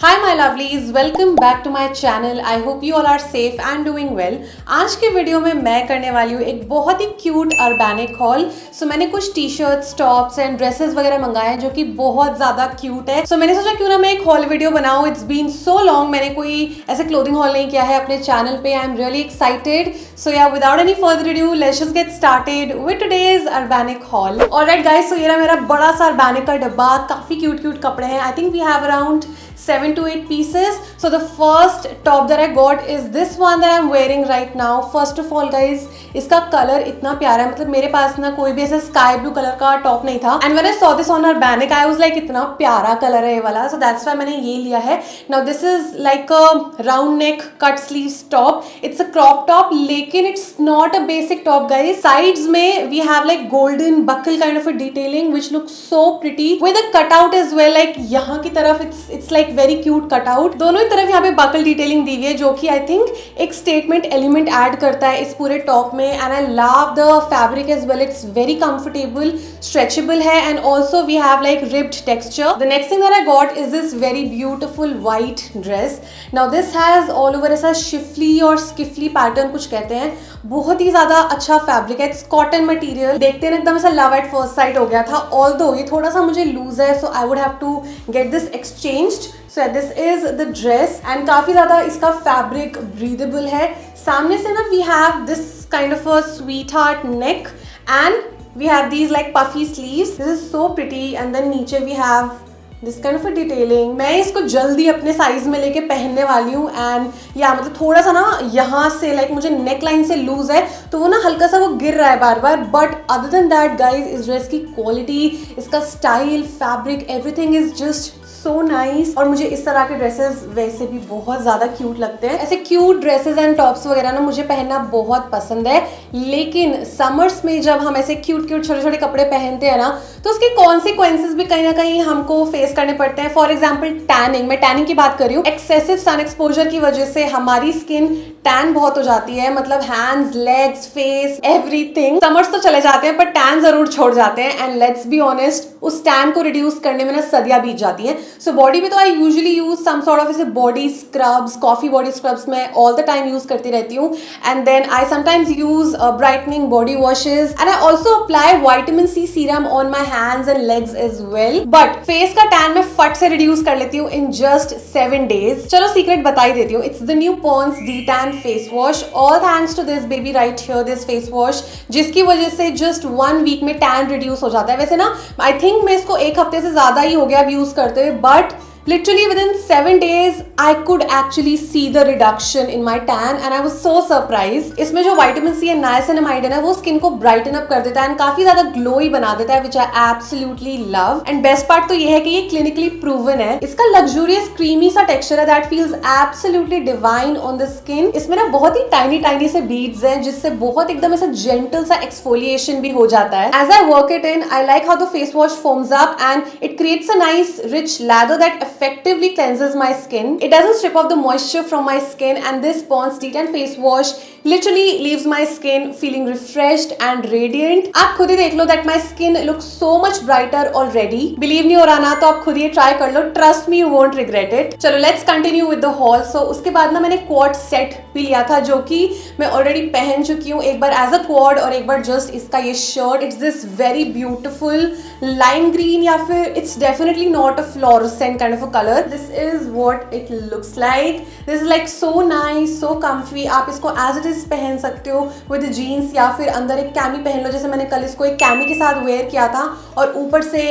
Hi my lovelies, welcome back to my channel. I hope you all are safe and doing well. आज के video में मैं करने वाली हूँ एक बहुत ही क्यूट अर्बैनिक हॉल। सो मैंने कुछ T shirts, tops and dresses वगैरह मंगाए हैं जो कि बहुत ज्यादा क्यूट है। सो मैंने सोचा क्यों ना मैं एक हॉल वीडियो बनाऊँ। इट्स बीन सो लॉन्ग, मैंने कोई ऐसे क्लोथिंग हॉल नहीं किया है अपने चैनल पे। I am really excited. So yeah without any further ado, let's just get started with today's Urbanic haul. Alright guys, so ये रहा मेरा बड़ा सा अर्बैनिक का डब्बा। काफी क्यूट कपड़े हैं। I think we have around 7 to 8 pieces. So the first top that I got is this one that I'm wearing right now. First of all guys, इसका कलर इतना प्यारा है। मतलब मेरे पास ना कोई भी ऐसा स्काई ब्लू कलर का टॉप नहीं था, and when I saw this on Urbanic I was like इतना प्यारा कलर है ये वाला। सो दैट्स व्हाई मैंने ये लिया है। Now this is like a round neck cut sleeves top. It's a crop top, लेकिन it's not a basic top guys. Sides में we have like golden buckle kind of a detailing which looks so pretty with a cutout as well. Like यहाँ की तरफ it's like very cute cutout. दोनों ही तरफ यहाँ पे buckle detailing दी हुई है जो कि आई थिंक एक स्टेटमेंट एलिमेंट ऐड करता है इस पूरे टॉप में। And I love the fabric as well. It's very comfortable, stretchable है, and also we have like ribbed texture. The next thing that I got is this very beautiful white dress. Now this has all over ऐसा schiffli और schiffli pattern कुछ कहते हैं। बहुत ही ज्यादा अच्छा fabric है। It's cotton material. देखते हैं एकदम ऐसा लव एट फर्स्ट साइट हो गया था। ऑल्दो ये थोड़ा सा मुझे लूज है, so I would have to get this exchanged. So this is the dress, and काफी ज्यादा इसका फैब्रिक ब्रीदेबल है। सामने से ना we have this kind of a sweetheart neck, and we have these like puffy sleeves. This is so pretty, and then नीचे we have this kind of a detailing. मैं इसको जल्दी अपने size में लेके पहनने वाली हूँ। एंड या मतलब थोड़ा सा ना यहाँ से लाइक मुझे नेक लाइन से लूज है, तो वो ना हल्का सा वो गिर रहा है बार बार। But other than that guys, इस ड्रेस की क्वालिटी, इसका style, fabric, everything is just so nice. और मुझे इस तरह के ड्रेसेस वैसे भी बहुत ज्यादा क्यूट लगते हैं। ऐसे क्यूट ड्रेसेस एंड टॉप्स वगैरह ना मुझे पहनना बहुत पसंद है, लेकिन समर्स में जब हम ऐसे क्यूट छोटे छोटे कपड़े पहनते हैं ना, तो उसके कॉन्सिक्वेंसेस भी कहीं ना कहीं हमको फेस करने पड़ते हैं। फॉर एग्जाम्पल टैनिंग, मैं टैनिंग की बात कर रही हूँ। एक्सेसिव सन एक्सपोजर की वजह से हमारी स्किन टैन बहुत हो जाती है। मतलब hands, legs, face, everything. Summers तो चले जाते हैं पर टैन जरूर छोड़ जाते हैं। एंड लेट्स बी ऑनेस्ट, उस टैन को रिड्यूस करने में ना सदियां बीत जाती हैं। सो बॉडी पे तो I usually use some sort of ऐसे body scrubs, coffee body scrubs मैं ऑल द टाइम यूज करती रहती हूँ। And then I sometimes use brightening body washes, and I also apply vitamin C serum on my hands and legs as well. But face का tan मैं फट से reduce कर लेती हूँ इन जस्ट 7 days। चलो सीक्रेट बता ही देती हूँ। It's the new Pond's de tan face wash. All thanks to this baby right here, this face wash, जिसकी वजह से जस्ट 1 week में टैन रिड्यूस हो जाता है। वैसे ना आई थिंक मैं इसको 1 हफ्ते से ज्यादा ही हो गया अब यूज करते हुए, but literally within 7 days I could actually see the reduction in my tan, and I was so surprised। इसमें जो विटामिन सी एंड नाइसिनामाइड है ना, वो स्किन को ब्राइटन अप कर देता है एंड काफी ज्यादा ग्लोई बना देता है, which I absolutely love। And best part तो ये है कि ये क्लिनिकली प्रूवन है। इसका लग्जूरियस क्रीमी सा टेक्सचर है that feels absolutely divine on the skin। इसमें ना बहुत ही टाइनी से बीड्स हैं, जिससे बहुत एकदम ऐसा जेंटल सा एक्सफोलिएशन भी हो जाता है। As I work it in, I like how the face wash foams up and it creates a nice rich lather that effectively cleanses my skin. It doesn't strip off the moisture from my skin, and this Pond's D10 face wash literally leaves my skin feeling refreshed and radiant। आप खुद ही देख लो that my skin looks so much brighter already। Believe नहीं हो रहा ना, तो आप खुद ही try कर लो। Trust me, you won't regret it। चलो let's continue with the haul। So उसके बाद ना मैंने quad set भी लिया था, जो कि मैं already पहन चुकी हूँ, एक बार as a quad और एक बार just इसका ये shirt। It's this very beautiful lime green, या फिर it's definitely not a fluorescent kind of a color। This is what it looks like। This is like so nice, so comfy। आप इसको as it is पहन सकते हो with jeans, या फिर अंदर एक कैमी पहन लो। जैसे मैंने कल इसको एक कैमी के साथ वेयर किया था और ऊपर से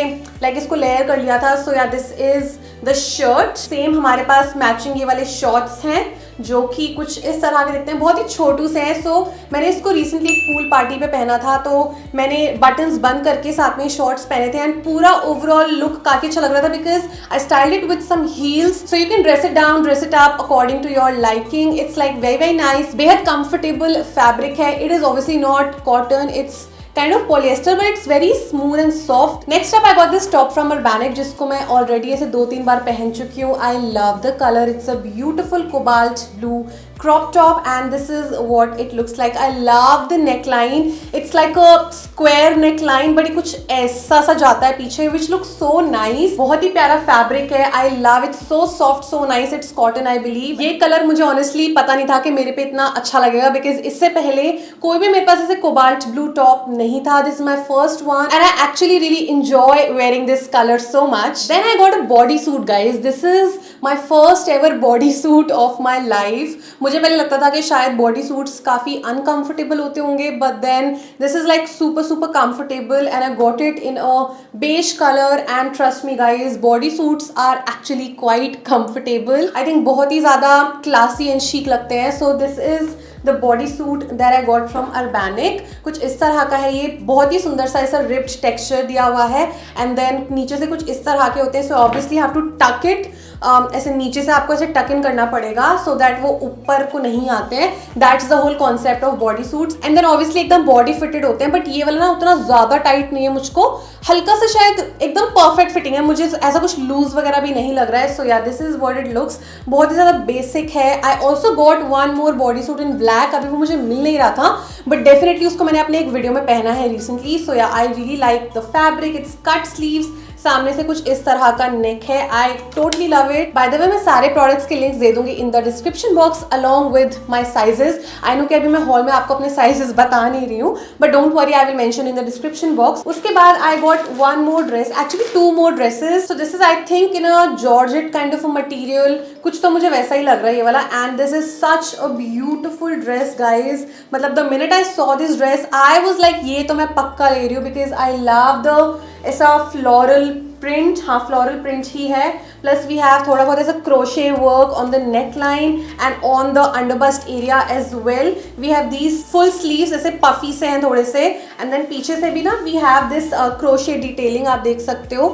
लाइक इसको लेयर कर लिया था। सो yeah this is the shirt. Same हमारे पास मैचिंग ये वाले शॉर्ट्स हैं जो कि कुछ इस तरह के दिखते हैं, बहुत ही छोटू से हैं। सो मैंने इसको रिसेंटली एक पूल पार्टी पे पहना था, तो मैंने बटन्स बंद करके साथ में शॉर्ट्स पहने थे, एंड पूरा ओवरऑल लुक काफी अच्छा लग रहा था because I styled it with some heels. So you can dress it down, dress it up according to your liking. It's like very nice. बेहद कंफर्टेबल फैब्रिक है। It is obviously not cotton, it's kind of polyester, but it's very smooth and soft। Next up I got this top from Urbanic, जिसको मैं already ऐसे 2-3 बार पहन चुकी हूँ। I love the color। It's a beautiful cobalt blue crop top and this is what it looks like. I love the neckline. It's like a square neckline but ये कुछ ऐसा सा जाता है पीछे which looks so nice. बहुत ही प्यारा fabric है. I love it. So soft, so nice. It's cotton I believe. ये कलर मुझे honestly पता नहीं था कि मेरे पे इतना अच्छा लगेगा because इससे पहले कोई भी मेरे पास ऐसे कोबाल्ट ब्लू टॉप नहीं था. This is my first one and I actually really enjoy wearing this color so much. Then I got a bodysuit guys. This is my first ever bodysuit of my life. मुझे पहले लगता था कि शायद body suits काफ़ी uncomfortable होते होंगे but then this is like super comfortable and I got it in a beige colour and trust me guys body suits are actually quite comfortable. I think बहुत ही ज़्यादा क्लासी एंड शीक लगते हैं. So this is the body suit that I got from Urbanic. कुछ इस तरह का है. ये बहुत ही सुंदर सा ऐसा रिप्ड टेक्सचर दिया हुआ है एंड देन नीचे से कुछ इस तरह के होते हैं. सो ऑब्वियसली हैव टू टक इट. ऐसे नीचे से आपको ऐसे टक इन करना पड़ेगा सो दैट वो ऊपर को नहीं आते हैं. That's the whole concept of body suits and then obviously एकदम बॉडी फिटेड होते हैं बट ये वाला ना उतना ज़्यादा टाइट नहीं है. मुझको हल्का सा शायद एकदम परफेक्ट फिटिंग है. मुझे ऐसा कुछ लूज वगैरह भी नहीं लग रहा है. सो yeah this is what it looks. बहुत ही ज़्यादा बेसिक है. I also got one more body suit in black. अभी वो मुझे मिल नहीं रहा था बट डेफिनेटली उसको मैंने अपने एक वीडियो में पहना है रिसेंटली. सो या I really like the fabric. It's cut sleeves. सामने से कुछ इस तरह का नेक है. I totally love it. By the way मैं सारे प्रोडक्ट्स के लिंक्स दे दूंगी इन the description box along with my sizes. I know कि अभी मैं हॉल में आपको अपने साइजेस बता नहीं रही हूँ but don't worry I will mention in the description box. उसके बाद I got one more dress, actually two more dresses. So this is I think in a georgette kind of a material. कुछ तो मुझे वैसा ही लग रहा है ये वाला and this is such a beautiful dress guys. मतलब the minute I saw this dress I was like ये तो मैं पक्का ले रही हूँ बिकॉज आई लव द ऐसा फ्लोरल प्रिंट. हाँ फ्लोरल प्रिंट ही है. प्लस वी हैव थोड़ा बहुत ऐसा crochet work on the neck line and on the underbust area as well. We have these full sleeves ऐसे पफी से हैं थोड़े से एंड देन पीछे से भी ना we have this crochet detailing. आप देख सकते हो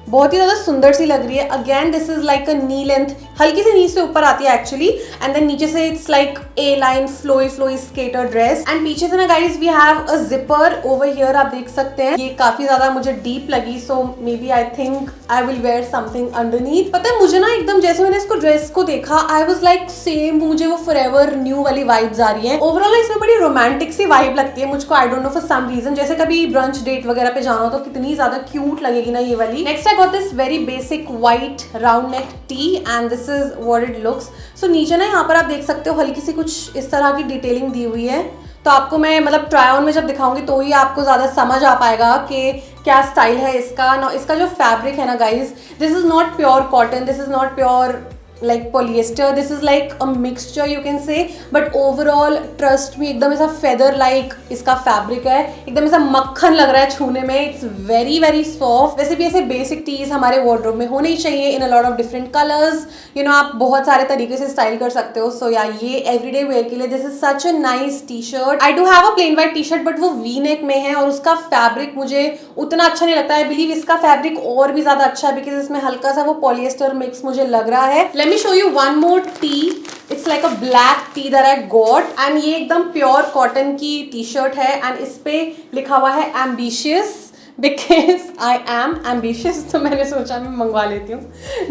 बहुत ही ज़्यादा सुंदर सी लग रही है. Again this is like a knee length. हल्की सी नी से ऊपर आती है एक्चुअली एंड देन नीचे से it's like a line flowy skater dress and पीछे से ना guys we have a zipper over here. आप देख सकते हैं ये काफी ज्यादा मुझे डीप लगी. So maybe I think I will wear something underneath. पता है मुझे ना एकदम जैसे मैंने इसको ड्रेस को देखा आई वॉज लाइक सेम मुझे वो फॉरएवर न्यू वाली वाइब्स आ रही है. ओवरऑल इसमें बड़ी रोमांटिक सी वाइब लगती है मुझको. I don't know for some reason. जैसे कभी ब्रंच डेट वगैरह पे जाना हो तो कितनी ज्यादा क्यूट लगेगी ना ये वाली. Next I got this very basic white round neck tee and this is what it looks. So नीचे ना यहाँ पर आप देख सकते हो हल्की सी कुछ इस तरह की डिटेलिंग दी हुई है. तो आपको मैं मतलब ट्राई ऑन में जब दिखाऊंगी तो ही आपको ज़्यादा समझ आ पाएगा कि क्या स्टाइल है इसका. ना इसका जो फैब्रिक है ना guys this is not pure cotton. This is not pure like polyester. This is like a mixture you can say but overall trust me एकदम ऐसा feather like इसका fabric है. एकदम ऐसा मक्खन लग रहा है छूने में. It's very very soft. वैसे भी ऐसे basic tees हमारे wardrobe में होने ही चाहिए in a lot of different colors. You know आप बहुत सारे तरीके से स्टाइल कर सकते हो. So yeah ये everyday wear के लिए this is such a nice t-shirt. I do have a plain white t-shirt but वो V-neck में है और उसका fabric मुझे उतना अच्छा नहीं लगता. I believe इसका fabric और भी ज़्यादा अच्छा है because इसमें हल्का सा वो polyester mix मुझे लग रहा है. Let me show you one more tee. It's like a black tee that I got and ये एकदम प्योर कॉटन की टी शर्ट है एंड इस पे लिखा हुआ है ambitious because I am ambitious. तो मैंने सोचा मैं मंगवा लेती हूँ.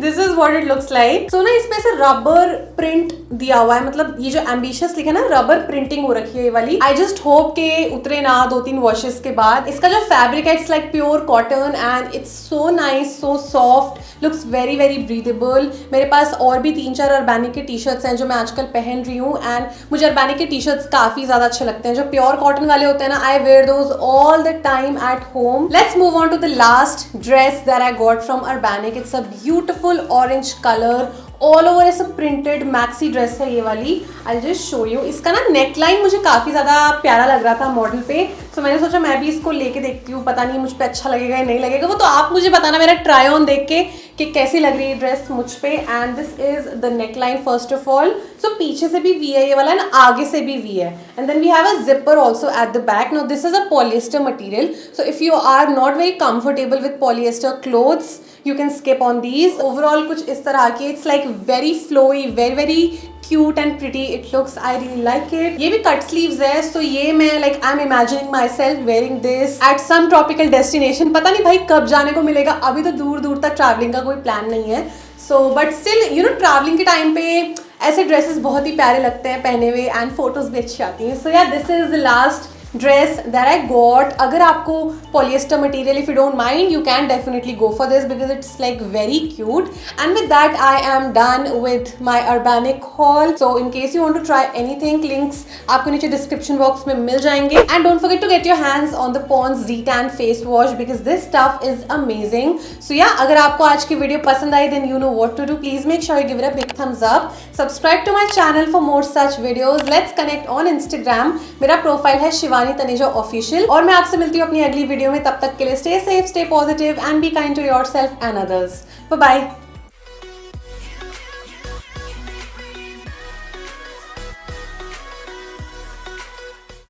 This is what it looks like. So ना इसमें से रबर प्रिंट दिया हुआ है. मतलब ये जो ambitious लिखा है ना रबर प्रिंटिंग हो रखी है ये वाली. I just hope के उतरे ना 2-3 वॉशेस के बाद. इसका जो फैब्रिक है it's like pure cotton and it's so nice, so soft, looks very very breathable. मेरे पास और भी 3-4 अर्बैनिक के टी शर्ट्स हैं जो मैं आजकल पहन रही हूँ एंड मुझे अर्बैनिक के टी शर्ट्स काफ़ी ज़्यादा अच्छे लगते हैं. जो प्योर कॉटन वाले होते हैं ना I wear those all the time at home. Let's move on to the last dress that I got from Urbanic. It's a beautiful orange color. All over ऐसा प्रिंटेड मैक्सी ड्रेस है ये वाली. I just show you. इसका ना neckline मुझे काफ़ी ज़्यादा प्यारा लग रहा था मॉडल पे. तो मैंने सोचा मैं भी इसको लेके देखती हूँ. पता नहीं मुझ पे अच्छा लगेगा या नहीं लगेगा वो तो आप मुझे बताना मेरा ट्राई ऑन देख के कि कैसी लग रही है ड्रेस मुझ पे. And this is the neckline first of all. So पीछे से भी वी है ये वाला एंड आगे से भी वी है and then we have a zipper also at the back. No this is a polyester material. So if you are not very comfortable with polyester clothes you can skip on these. Overall कुछ इस तरह की. It's like very flowy, very very cute and pretty. It looks, I really like it. ये भी cut sleeves है. So ये मैं like I'm imagining myself wearing this at some tropical destination. पता नहीं भाई कब जाने को मिलेगा. अभी तो दूर दूर तक traveling का कोई plan नहीं है. So but still you know traveling के time पे ऐसे ड्रेसेस बहुत ही प्यारे लगते हैं पहने हुए एंड फोटोज भी अच्छी आती हैं. So yeah this is the last dress that I got. अगर आपको polyester material, if you don't mind, you can definitely go for this because it's like very cute. And with that I am done with my Urbanic haul. So in case you want to try anything, links आपको नीचे description box में मिल जाएंगे. And don't forget to get your hands on the Pond's detan face wash because this stuff is amazing. So yeah अगर आपको आज की video पसंद आई then you know what to do. Please make sure you give it a big thumbs up. Subscribe to my channel for more such videos. Let's connect on Instagram. मेरा profile है Shivani Taneja official. और मैं आपसे मिलती हूँ अपनी अगली वीडियो में. तब तक के लिए stay safe, stay positive and be kind to yourself and others. Bye bye.